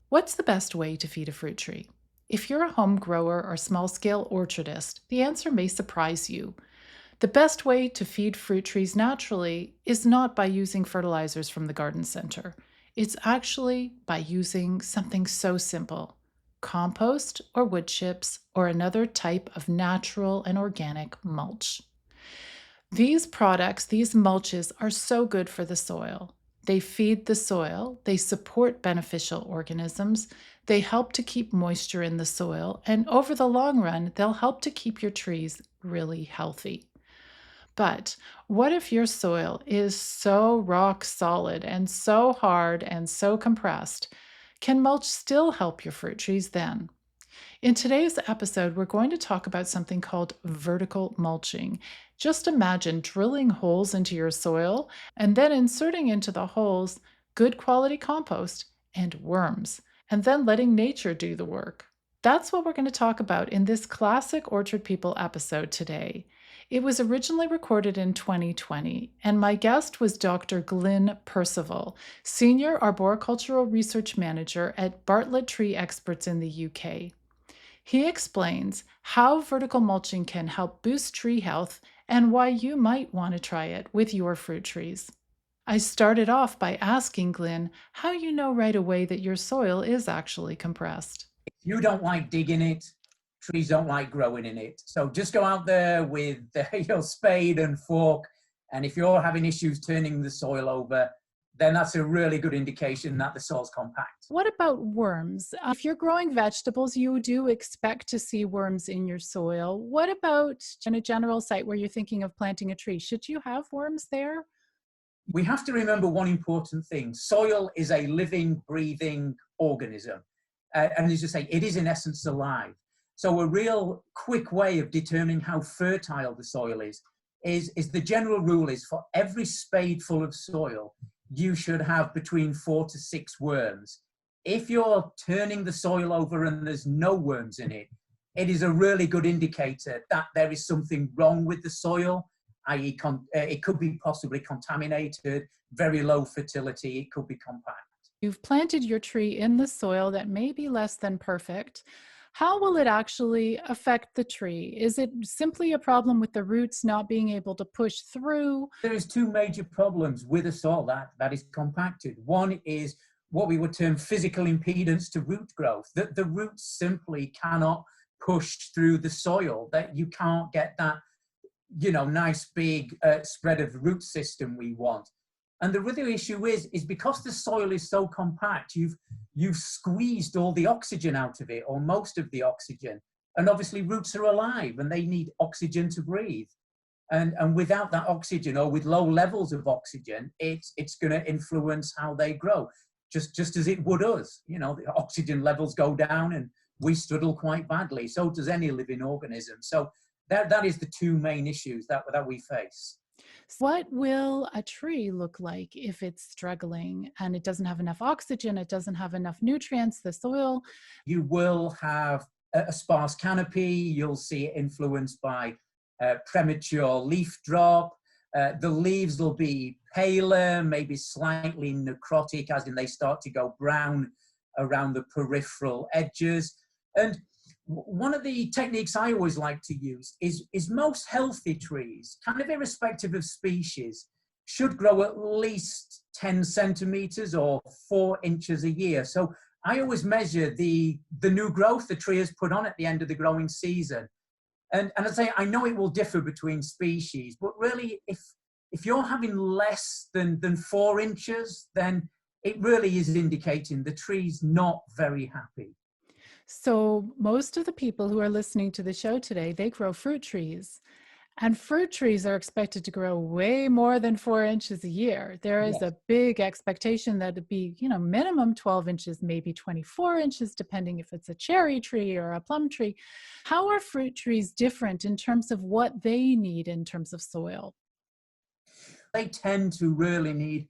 What's the best way to feed a fruit tree? If you're a home grower or small scale orchardist, the answer may surprise you. The best way to feed fruit trees naturally is not by using fertilizers from the garden center. It's actually by using something so simple: compost or wood chips or another type of natural and organic mulch. These products, these mulches, are so good for the soil. They feed the soil, they support beneficial organisms, they help to keep moisture in the soil, and over the long run, they'll help to keep your trees really healthy. But what if your soil is so rock solid and so hard and so compressed? Can mulch still help your fruit trees then? In today's episode, we're going to talk about something called vertical mulching. Just imagine drilling holes into your soil and then inserting into the holes good quality compost and worms, and then letting nature do the work. That's what we're going to talk about in this classic Orchard People episode today. It was originally recorded in 2020, and my guest was Dr. Glynn Percival, Senior Arboricultural Research Manager at Bartlett Tree Experts in the UK. He explains how vertical mulching can help boost tree health and why you might want to try it with your fruit trees. I started off by asking Glynn how you know right away that your soil is actually compressed. You don't like digging it, trees don't like growing in it. So just go out there with your spade and fork, and if you're having issues turning the soil over, then that's a really good indication that the soil's compact. What about worms? If you're growing vegetables, you do expect to see worms in your soil. What about in a general site where you're thinking of planting a tree? Should you have worms there? We have to remember one important thing. Soil is a living, breathing organism. And as you say, it is in essence alive. So a real quick way of determining how fertile the soil is the general rule is for every spadeful of soil, you should have between 4 to 6 worms. If you're turning the soil over and there's no worms in it, it is a really good indicator that there is something wrong with the soil, i.e. it could be possibly contaminated, very low fertility, it could be compact. You've planted your tree in the soil that may be less than perfect. How will it actually affect the tree? Is it simply a problem with the roots not being able to push through? There is 2 major problems with a soil that is compacted. One is what we would term physical impedance to root growth, that the roots simply cannot push through the soil, that you can't get that, nice big spread of root system we want. And the real issue is because the soil is so compact, you've squeezed all the oxygen out of it, or most of the oxygen. And obviously roots are alive and they need oxygen to breathe. And without that oxygen, or with low levels of oxygen, it's going to influence how they grow, just as it would us. The oxygen levels go down and we struggle quite badly. So does any living organism. So that is the 2 main issues that we face. What will a tree look like if it's struggling and it doesn't have enough oxygen, it doesn't have enough nutrients, the soil? You will have a sparse canopy. You'll see it influenced by premature leaf drop. The leaves will be paler, maybe slightly necrotic, as in they start to go brown around the peripheral edges. And one of the techniques I always like to use is most healthy trees, kind of irrespective of species, should grow at least 10 centimeters or 4 inches a year. So I always measure the new growth the tree has put on at the end of the growing season. And I say, I know it will differ between species, but really, if you're having less than 4 inches, then it really is indicating the tree's not very happy. So most of the people who are listening to the show today, they grow fruit trees. And fruit trees are expected to grow way more than 4 inches a year. There is Yes. a big expectation that it'd be, minimum 12 inches, maybe 24 inches, depending if it's a cherry tree or a plum tree. How are fruit trees different in terms of what they need in terms of soil? They tend to really need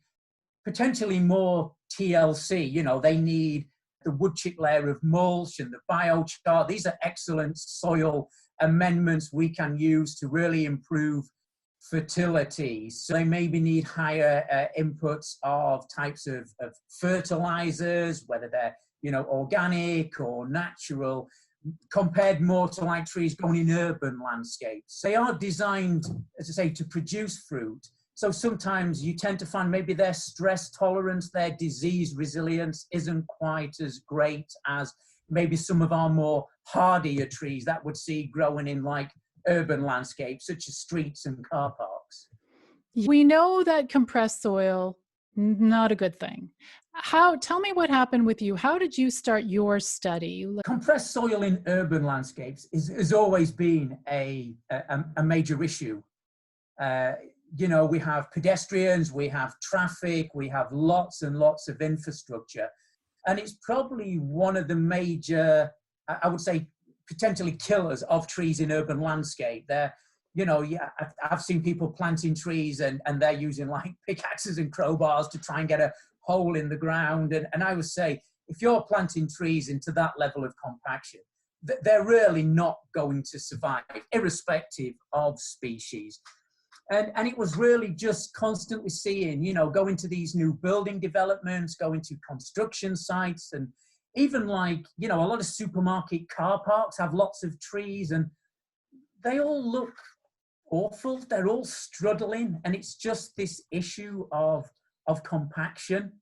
potentially more TLC. They need the wood chip layer of mulch and the biochar. These are excellent soil amendments we can use to really improve fertility. So they maybe need higher inputs of types of fertilizers, whether they're organic or natural, compared more to like trees growing in urban landscapes. They are designed, as I say, to produce fruit. So sometimes you tend to find maybe their stress tolerance, their disease resilience isn't quite as great as maybe some of our more hardier trees that would see growing in like urban landscapes, such as streets and car parks. We know that compressed soil, not a good thing. Tell me what happened with you. How did you start your study? Compressed soil in urban landscapes has always been a major issue. We have pedestrians, we have traffic, we have lots and lots of infrastructure. And it's probably one of the major, I would say, potentially killers of trees in urban landscape. I've seen people planting trees and they're using like pickaxes and crowbars to try and get a hole in the ground. And I would say, if you're planting trees into that level of compaction, they're really not going to survive, irrespective of species. And it was really just constantly seeing, going to these new building developments, going to construction sites, and even like, a lot of supermarket car parks have lots of trees and they all look awful. They're all struggling. And it's just this issue of compaction.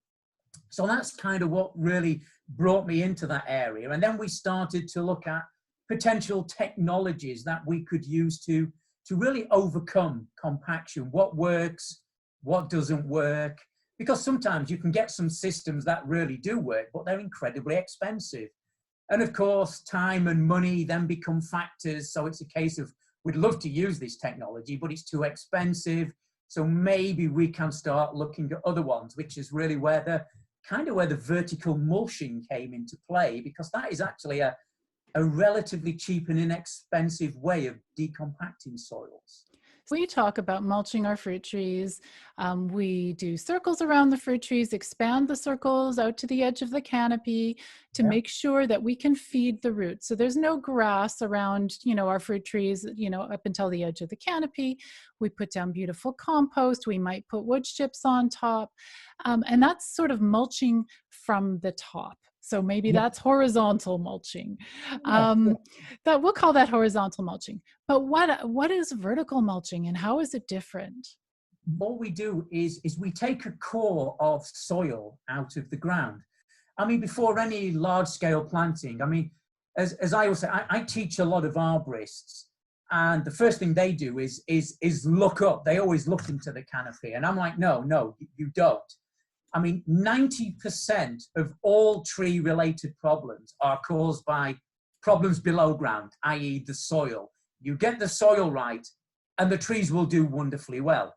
So that's kind of what really brought me into that area. And then we started to look at potential technologies that we could use to really overcome compaction. What works, what doesn't work, because sometimes you can get some systems that really do work, but they're incredibly expensive. And of course, time and money then become factors. So it's a case of, we'd love to use this technology, but it's too expensive. So maybe we can start looking at other ones, which is really where the vertical mulching came into play, because that is actually a relatively cheap and inexpensive way of decompacting soils. We talk about mulching our fruit trees. We do circles around the fruit trees, expand the circles out to the edge of the canopy to make sure that we can feed the roots. So there's no grass around, our fruit trees, up until the edge of the canopy. We put down beautiful compost. We might put wood chips on top. And that's sort of mulching from the top. So maybe that's horizontal mulching. That we'll call that horizontal mulching. But what is vertical mulching and how is it different? What we do is we take a core of soil out of the ground. I mean, before any large scale planting, I mean, as I always say, I teach a lot of arborists, and the first thing they do is look up. They always look into the canopy, and I'm like, no, you don't. I mean, 90% of all tree-related problems are caused by problems below ground, i.e. the soil. You get the soil right, and the trees will do wonderfully well.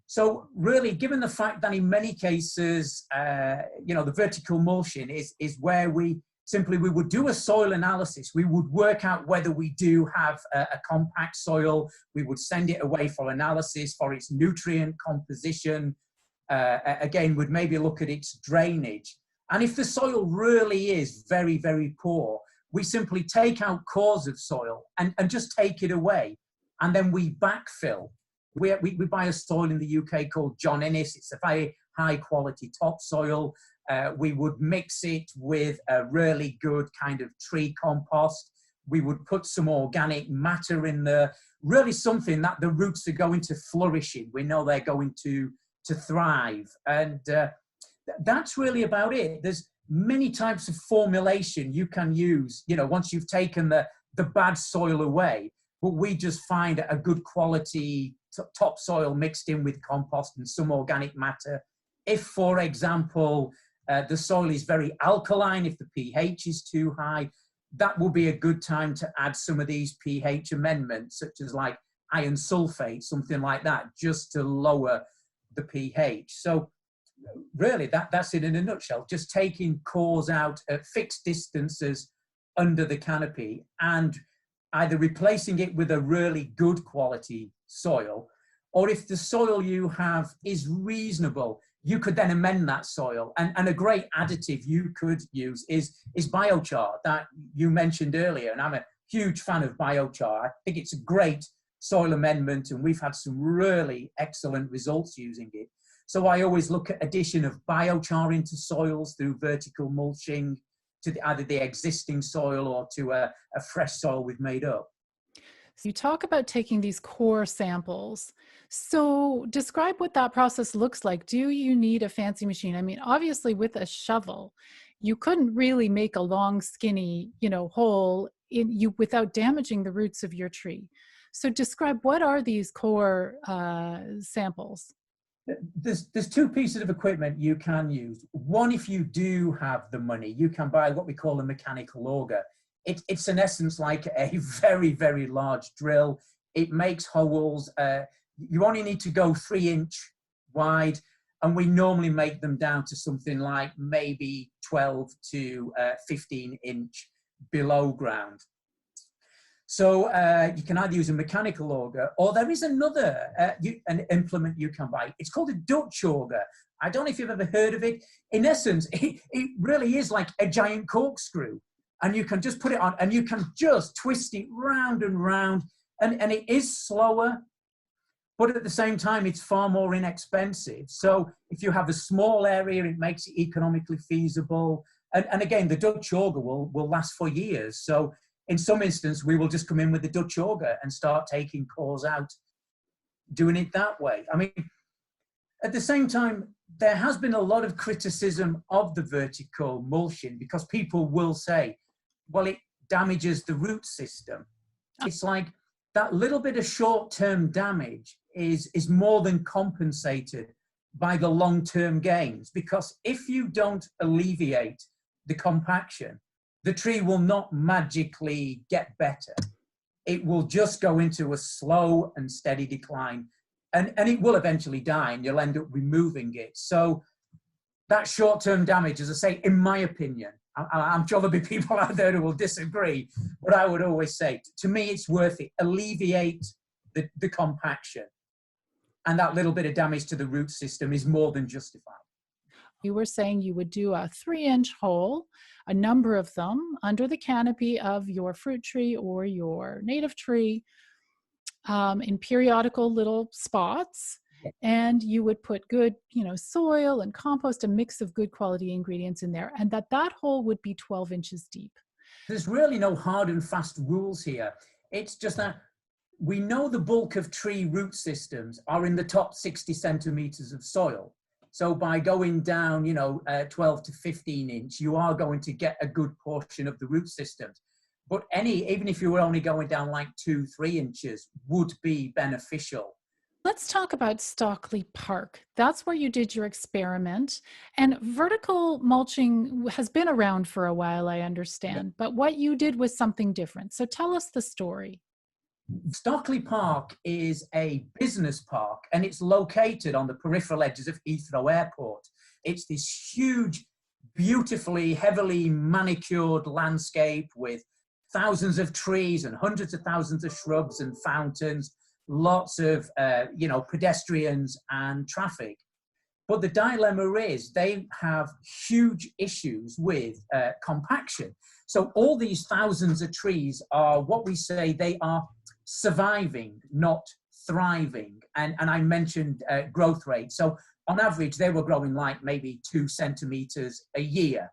So really, given the fact that in many cases, the vertical mulching is where we would do a soil analysis. We would work out whether we do have a compact soil. We would send it away for analysis for its nutrient composition. Again, would maybe look at its drainage. And if the soil really is very, very poor, we simply take out cores of soil and just take it away. And then we backfill. We buy a soil in the UK called John Innes. It's a very high quality topsoil. We would mix it with a really good kind of tree compost. We would put some organic matter in there, really something that the roots are going to flourish in. We know they're going to thrive. And that's really about it. There's many types of formulation you can use, once you've taken the bad soil away, but we just find a good quality topsoil mixed in with compost and some organic matter. If, for example, the soil is very alkaline, if the pH is too high, that will be a good time to add some of these pH amendments, such as like iron sulfate, something like that, just to lower the pH. So really that's it in a nutshell, just taking cores out at fixed distances under the canopy and either replacing it with a really good quality soil, or if the soil you have is reasonable, you could then amend that soil. And a great additive you could use is biochar that you mentioned earlier, and I'm a huge fan of biochar. I think it's a great soil amendment, and we've had some really excellent results using it. So I always look at addition of biochar into soils through vertical mulching to either the existing soil or to a fresh soil we've made up. So you talk about taking these core samples. So describe what that process looks like. Do you need a fancy machine? I mean, obviously with a shovel, you couldn't really make a long, skinny, hole in you without damaging the roots of your tree. So describe, what are these core samples? There's two pieces of equipment you can use. One, if you do have the money, you can buy what we call a mechanical auger. It's in essence like a very, very large drill. It makes holes. You only need to go 3-inch wide, and we normally make them down to something like maybe 12 to 15-inch below ground. So you can either use a mechanical auger, or there is another an implement you can buy. It's called a Dutch auger. I don't know if you've ever heard of it. In essence, it really is like a giant corkscrew. And you can just put it on, and you can just twist it round and round. And it is slower, but at the same time, it's far more inexpensive. So if you have a small area, it makes it economically feasible. And again, the Dutch auger will last for years. So in some instance, we will just come in with the Dutch auger and start taking cores out, doing it that way. I mean, at the same time, there has been a lot of criticism of the vertical mulching because people will say, well, it damages the root system. It's like that little bit of short-term damage is more than compensated by the long-term gains, because if you don't alleviate the compaction, the tree will not magically get better. It will just go into a slow and steady decline, and it will eventually die, and you'll end up removing it. So that short-term damage, as I say, in my opinion, I'm sure there'll be people out there who will disagree, but I would always say, to me, it's worth it. Alleviate the compaction, and that little bit of damage to the root system is more than justified. You were saying you would do a 3-inch hole, a number of them, under the canopy of your fruit tree or your native tree, in periodical little spots. And you would put good, soil and compost, a mix of good quality ingredients in there, and that hole would be 12 inches deep. There's really no hard and fast rules here. It's just that we know the bulk of tree root systems are in the top 60 centimeters of soil. So by going down, 12 to 15 inch, you are going to get a good portion of the root systems. But even if you were only going down like 2-3 inches, would be beneficial. Let's talk about Stockley Park. That's where you did your experiment. And vertical mulching has been around for a while, I understand, but what you did was something different. So tell us the story. Stockley Park is a business park, and it's located on the peripheral edges of Heathrow Airport. It's this huge, beautifully, heavily manicured landscape with thousands of trees and hundreds of thousands of shrubs and fountains, lots of, pedestrians and traffic. But the dilemma is they have huge issues with compaction. So all these thousands of trees are what we say they are surviving, not thriving. And I mentioned growth rate. So on average, they were growing like maybe 2 centimeters a year.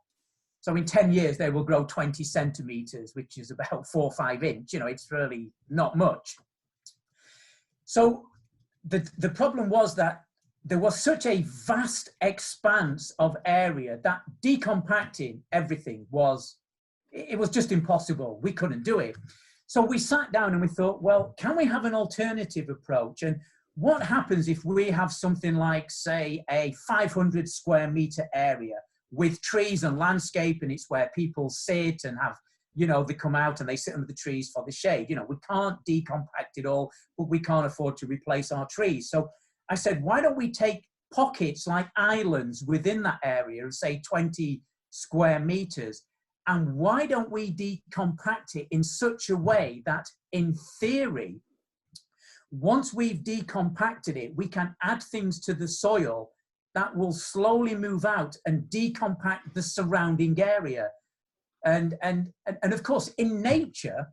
So in 10 years, they will grow 20 centimeters, which is about 4 or 5 inch. It's really not much. So the problem was that there was such a vast expanse of area that decompacting everything was just impossible. We couldn't do it. So we sat down and we thought, well, can we have an alternative approach? And what happens if we have something like, say, a 500 square meter area with trees and landscape, and it's where people sit and have, they come out and they sit under the trees for the shade. We can't decompact it all, but we can't afford to replace our trees. So I said, why don't we take pockets like islands within that area of, say, 20 square meters, and why don't we decompact it in such a way that, in theory, once we've decompacted it, we can add things to the soil that will slowly move out and decompact the surrounding area. And of course, in nature,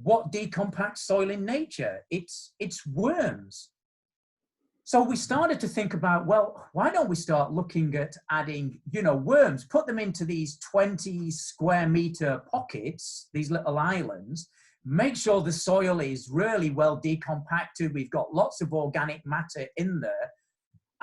what decompacts soil in nature? It's worms. So we started to think about, well, why don't we start looking at adding, worms, put them into these 20 square meter pockets, these little islands, make sure the soil is really well decompacted. We've got lots of organic matter in there.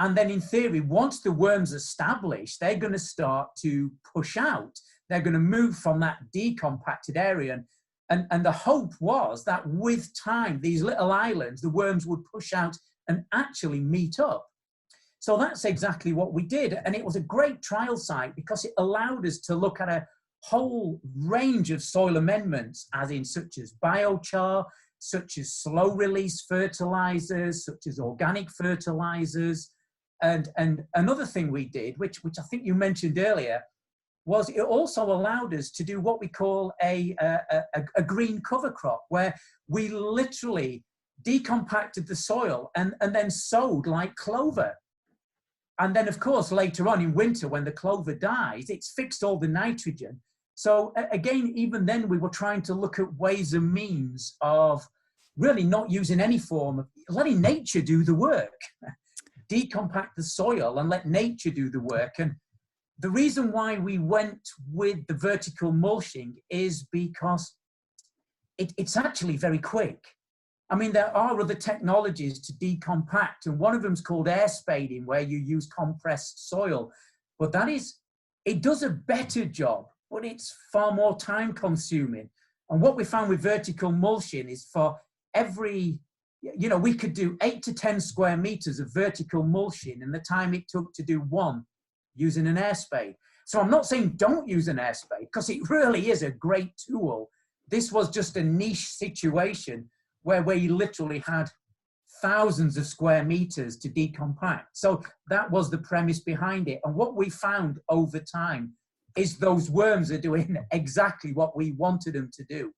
And then in theory, once the worms are established, they're going to start to push out. They're going to move from that decompacted area. And the hope was that with time, these little islands, the worms would push out and actually meet up. So that's exactly what we did. And it was a great trial site because it allowed us to look at a whole range of soil amendments, as in such as biochar, such as slow release fertilizers, such as organic fertilizers. And another thing we did, which I think you mentioned earlier, was it also allowed us to do what we call a green cover crop, where we literally decompacted the soil and then sowed like clover. And then, of course, later on in winter, when the clover dies, it's fixed all the nitrogen. So again, even then, we were trying to look at ways and means of really not using any form of letting nature do the work, decompact the soil and let nature do the work. And the reason why we went with the vertical mulching is because it's actually very quick. I mean, there are other technologies to decompact, and one of them is called air spading, where you use compressed soil. But it does a better job, but it's far more time consuming. And what we found with vertical mulching is for every, we could do 8 to 10 square meters of vertical mulching in the time it took to do one using an air spade. So I'm not saying don't use an air spade, because it really is a great tool. This was just a niche situation where we literally had thousands of square meters to decompact. So that was the premise behind it. And what we found over time is those worms are doing exactly what we wanted them to do.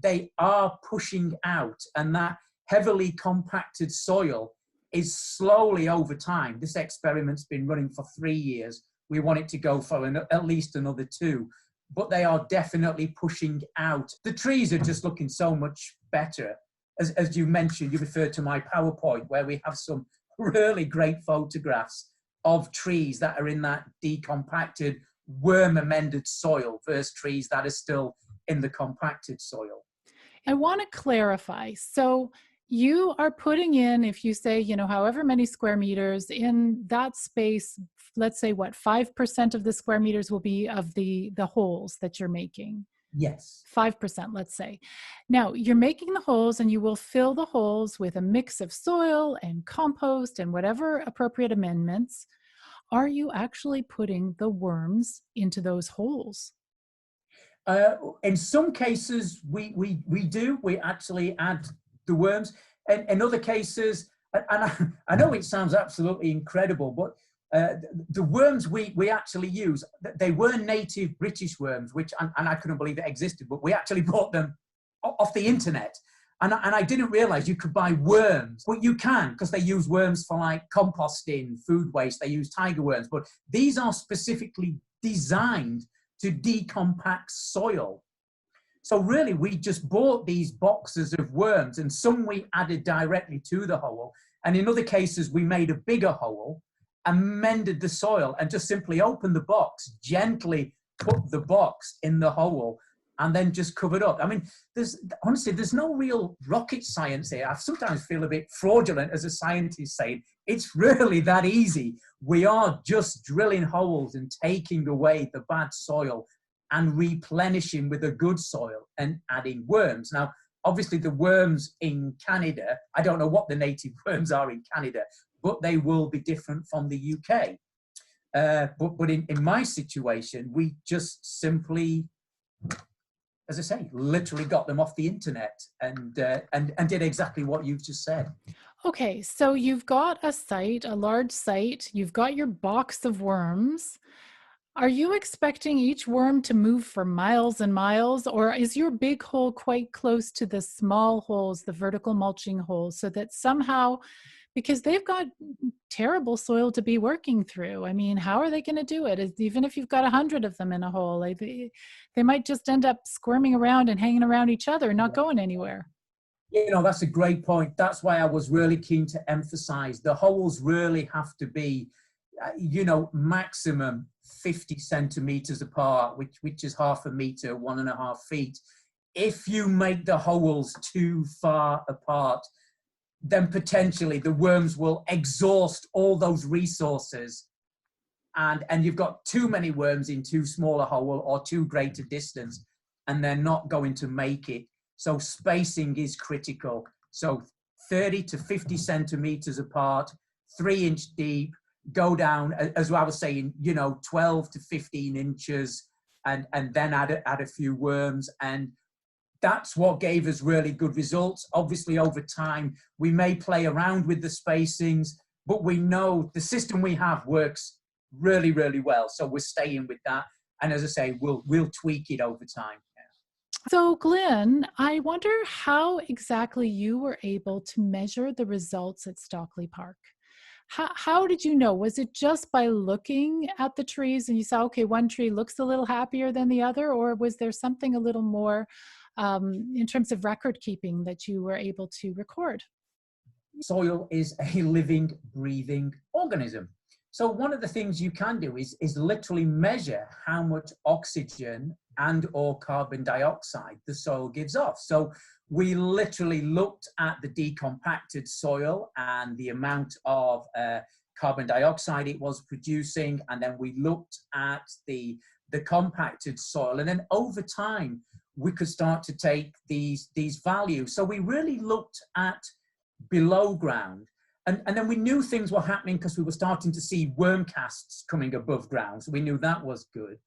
They are pushing out, and that heavily compacted soil is slowly over time. This experiment's been running for 3 years. We want it to go for at least another 2, but they are definitely pushing out. The trees are just looking so much better. As you mentioned, you referred to my PowerPoint, where we have some really great photographs of trees that are in that decompacted, worm-amended soil versus trees that are still in the compacted soil. I want to clarify. So you are putting in, if you say, however many square meters in that space, let's say 5% of the square meters will be of the holes that you're making. Yes. 5%, let's say. Now, you're making the holes, and you will fill the holes with a mix of soil and compost and whatever appropriate amendments. Are you actually putting the worms into those holes? In some cases, we do. We actually add the worms. And in other cases, and I know it sounds absolutely incredible, but the worms we actually use, they were native British worms, which, and I couldn't believe it existed, but we actually bought them off the internet. And I didn't realize you could buy worms, but you can, because they use worms for like composting, food waste. They use tiger worms, but these are specifically designed to decompact soil. So really, we just bought these boxes of worms, and some we added directly to the hole. And in other cases, we made a bigger hole, amended the soil, and just simply opened the box, gently put the box in the hole, and then just covered up. I mean, honestly, there's no real rocket science here. I sometimes feel a bit fraudulent as a scientist saying, it's really that easy. We are just drilling holes and taking away the bad soil and replenishing with a good soil and adding worms. Now, obviously the worms in Canada, I don't know what the native worms are in Canada, but they will be different from the UK. But in my situation, we just simply, as I say, literally got them off the internet and did exactly what you've just said. Okay, so you've got a site, a large site, you've got your box of worms. Are you expecting each worm to move for miles and miles, or is your big hole quite close to the small holes, the vertical mulching holes, so that somehow, because they've got terrible soil to be working through. I mean, how are they going to do it? Even if you've got 100 of them in a hole, they might just end up squirming around and hanging around each other, not going anywhere. You know, that's a great point. That's why I was really keen to emphasize the holes really have to be, you know, maximum 50 centimeters apart, which is half a meter, 1.5 feet. If you make the holes too far apart, then potentially the worms will exhaust all those resources, and you've got too many worms in too small a hole or too great a distance, and they're not going to make it. So spacing is critical. So 30 to 50 centimeters apart, 3-inch deep, go down, as I was saying, you know, 12 to 15 inches, and then add a few worms. And that's what gave us really good results. Obviously, over time, we may play around with the spacings, but we know the system we have works really, really well. So we're staying with that. And as I say, we'll tweak it over time. So, Glynn, I wonder how exactly you were able to measure the results at Stockley Park. How did you know? Was it just by looking at the trees and you saw, okay, one tree looks a little happier than the other, or was there something a little more in terms of record keeping that you were able to record? Soil is a living, breathing organism. So one of the things you can do is literally measure how much oxygen and or carbon dioxide the soil gives off. So we literally looked at the decompacted soil and the amount of carbon dioxide it was producing, and then we looked at the compacted soil, and then over time we could start to take these values. So we really looked at below ground. And then we knew things were happening because we were starting to see worm casts coming above ground. So we knew that was good.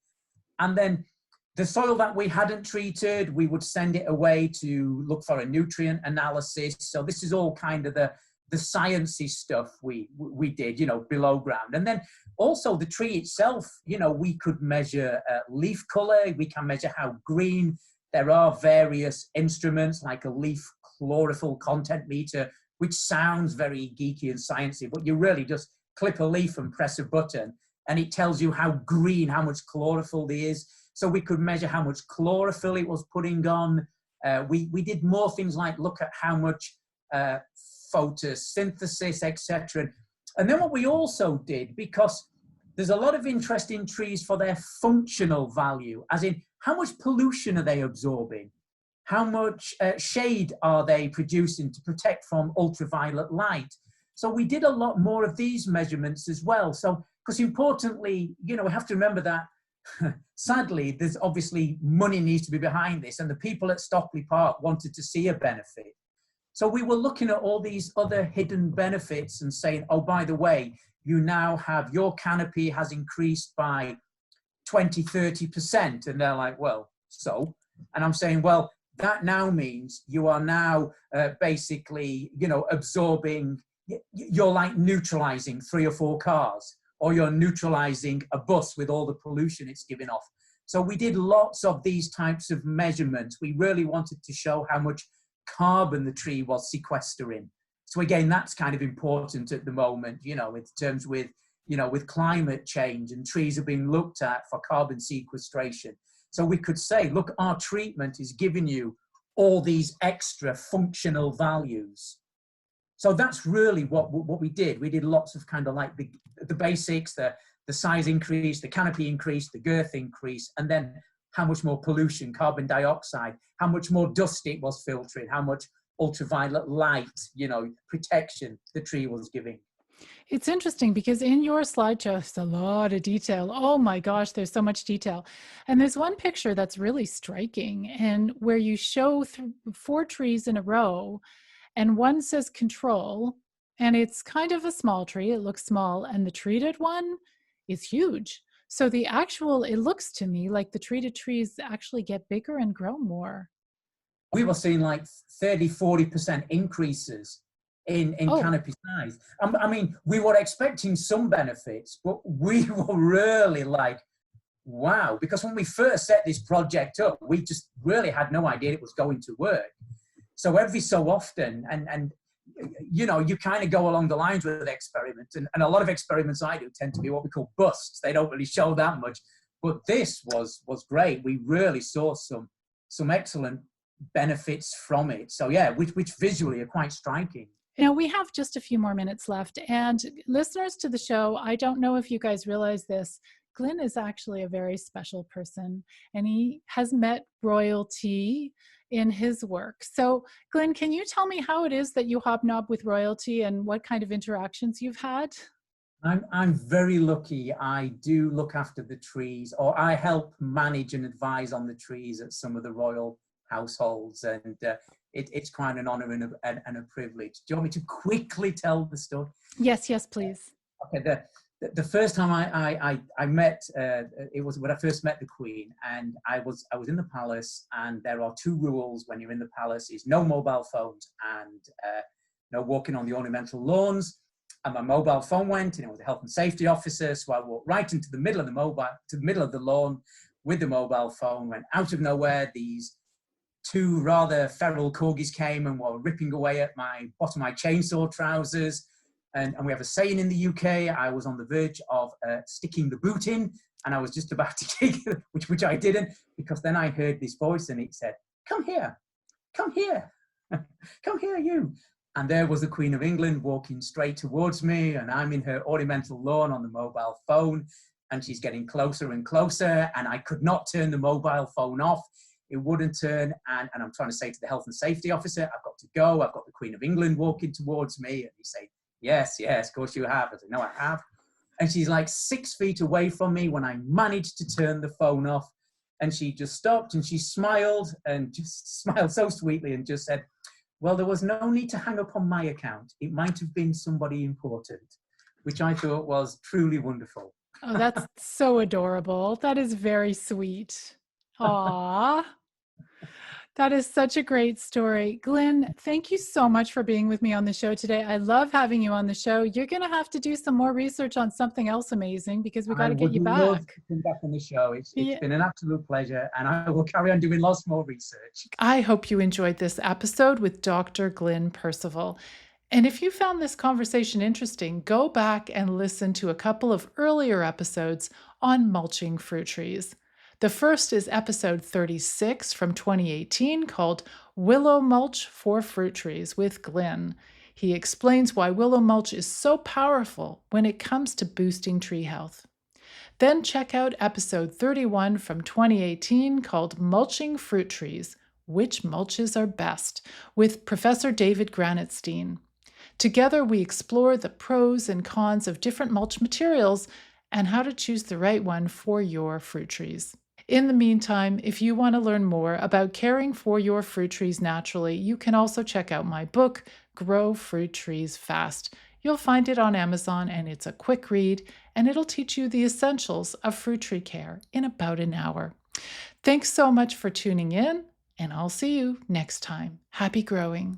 And then the soil that we hadn't treated, we would send it away to look for a nutrient analysis. So this is all kind of the sciencey stuff we did, you know, below ground. And then also the tree itself, you know, we could measure leaf color. We can measure how green. There are various instruments like a leaf chlorophyll content meter, which sounds very geeky and sciencey, but you really just clip a leaf and press a button and it tells you how green, how much chlorophyll there is. So we could measure how much chlorophyll it was putting on. We did more things like look at how much photosynthesis, etc. And then what we also did, because there's a lot of interest in trees for their functional value, as in how much pollution are they absorbing? How much shade are they producing to protect from ultraviolet light? So we did a lot more of these measurements as well. So, because importantly, you know, we have to remember that sadly, there's obviously money needs to be behind this, and the people at Stockley Park wanted to see a benefit. So we were looking at all these other hidden benefits and saying, oh, by the way, you now have your canopy has increased by 20, 30%. And they're like, well, so? And I'm saying, well, that now means you are now basically, you know, absorbing, you're like neutralizing 3 or 4 cars, or you're neutralizing a bus with all the pollution it's giving off. So we did lots of these types of measurements. We really wanted to show how much carbon the tree was sequestering. So again, that's kind of important at the moment, you know, in terms with, you know, with climate change, and trees are being looked at for carbon sequestration. So we could say, look, our treatment is giving you all these extra functional values. So that's really what we did. We did lots of kind of like the basics, the size increase, the canopy increase, the girth increase, and then how much more pollution, carbon dioxide, how much more dust it was filtering, how much ultraviolet light, you know, protection the tree was giving. It's interesting because in your slideshow, there's a lot of detail. Oh my gosh, there's so much detail. And there's one picture that's really striking, and where you show 4 trees in a row, and one says control, and it's kind of a small tree. It looks small, and the treated one is huge. So the actual, it looks to me like the treated trees actually get bigger and grow more. We were seeing like 30, 40% increases in canopy size. I mean, we were expecting some benefits, but we were really like, wow, because when we first set this project up, we just really had no idea it was going to work. So every so often, and you know, you kind of go along the lines with experiments, and a lot of experiments I do tend to be what we call busts. They don't really show that much, but this was great. We really saw some excellent benefits from it. So yeah, which visually are quite striking. Now, we have just a few more minutes left. And listeners to the show, I don't know if you guys realize this. Glynn is actually a very special person, and he has met royalty in his work. So, Glynn, can you tell me how it is that you hobnob with royalty and what kind of interactions you've had? I'm very lucky. I do look after the trees, or I help manage and advise on the trees at some of the royal households, and it's quite an honor and a privilege. Do you want me to quickly tell the story? Yes, yes, please. Okay, the first time I met, it was when I first met the Queen, and I was in the palace, and there are two rules when you're in the palace: is no mobile phones and no walking on the ornamental lawns. And my mobile phone went, and it was a health and safety officer, so I walked right into the middle of the middle of the lawn with the mobile phone. When out of nowhere, these two rather feral corgis came and were ripping away at my bottom of my chainsaw trousers. And we have a saying in the UK, I was on the verge of sticking the boot in, and I was just about to kick it, which I didn't, because then I heard this voice, and it said, come here, come here, come here, you. And there was the Queen of England walking straight towards me, and I'm in her ornamental lawn on the mobile phone, and she's getting closer and closer, and I could not turn the mobile phone off. It wouldn't turn, and I'm trying to say to the health and safety officer, I've got to go, I've got the Queen of England walking towards me, and he say, yes, of course you have. I said, no, I have. And she's like 6 feet away from me when I managed to turn the phone off, and she just stopped, and she smiled, and just smiled so sweetly, and just said, well, there was no need to hang up on my account. It might have been somebody important, which I thought was truly wonderful. Oh, that's so adorable. That is very sweet. Aw, that is such a great story. Glynn, thank you so much for being with me on the show today. I love having you on the show. You're going to have to do some more research on something else amazing, because we got to get you I would love back. to come back on the show. It's Yeah. been an absolute pleasure, and I will carry on doing lots more research. I hope you enjoyed this episode with Dr. Glynn Percival. And if you found this conversation interesting, go back and listen to a couple of earlier episodes on mulching fruit trees. The first is episode 36 from 2018 called Willow Mulch for Fruit Trees with Glynn. He explains why willow mulch is so powerful when it comes to boosting tree health. Then check out episode 31 from 2018 called Mulching Fruit Trees, Which Mulches Are Best, with Professor David Granitstein. Together, we explore the pros and cons of different mulch materials and how to choose the right one for your fruit trees. In the meantime, if you want to learn more about caring for your fruit trees naturally, you can also check out my book, Grow Fruit Trees Fast. You'll find it on Amazon, and it's a quick read, and it'll teach you the essentials of fruit tree care in about an hour. Thanks so much for tuning in, and I'll see you next time. Happy growing.